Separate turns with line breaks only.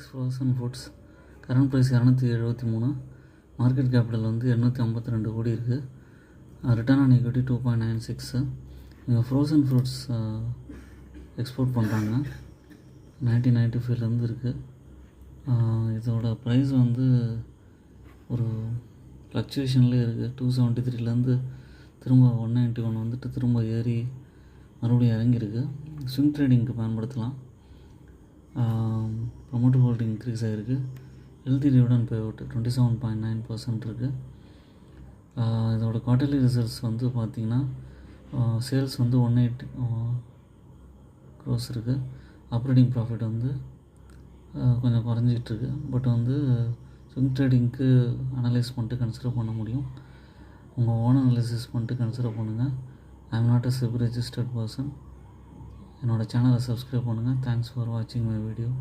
Frozen foods current price 273. Market capital வந்து 852 கோடி இருக்குது. Return on equity 2.96. இவங்க ஃப்ரோசன் ஃப்ரூட்ஸ் எக்ஸ்போர்ட் பண்ணுறாங்க. 1995லேருந்து இருக்குது. இதோட ப்ரைஸ் வந்து ஒரு ஃப்ளக்சுவேஷன்லேயே இருக்குது. 273லேருந்து திரும்ப 191 வந்துட்டு திரும்ப ஏறி மறுபடியும் இறங்கியிருக்கு. ஸ்விங் ட்ரேடிங்க்கு பயன்படுத்தலாம். ப்ரொமோட்டர் ஹோல்டிங் இன்க்ரீஸ் ஆகிருக்கு. ஹெல்தி டிவிடெண்ட் பே அவுட் 27.9% இருக்குது. இதோட குவார்ட்டர்லி ரிசல்ட்ஸ் வந்து பார்த்திங்கன்னா சேல்ஸ் வந்து 180 crores இருக்குது. ஆப்ரேட்டிங் ப்ராஃபிட் வந்து கொஞ்சம் குறைஞ்சிக்கிட்டு பட் வந்து ஸ்விங் ட்ரேடிங்க்கு அனலைஸ் பண்ணிட்டு கன்சிடர் பண்ண முடியும். உங்கள் ஓன் அனலைசிஸ் பண்ணிட்டு கன்சிடர் பண்ணுங்கள். I am not a SEBI registered person. என்னோடய சேனலை சப்ஸ்கிரைப் பண்ணுங்கள். தேங்க்ஸ் ஃபார் வாட்சிங் மை வீடியோ.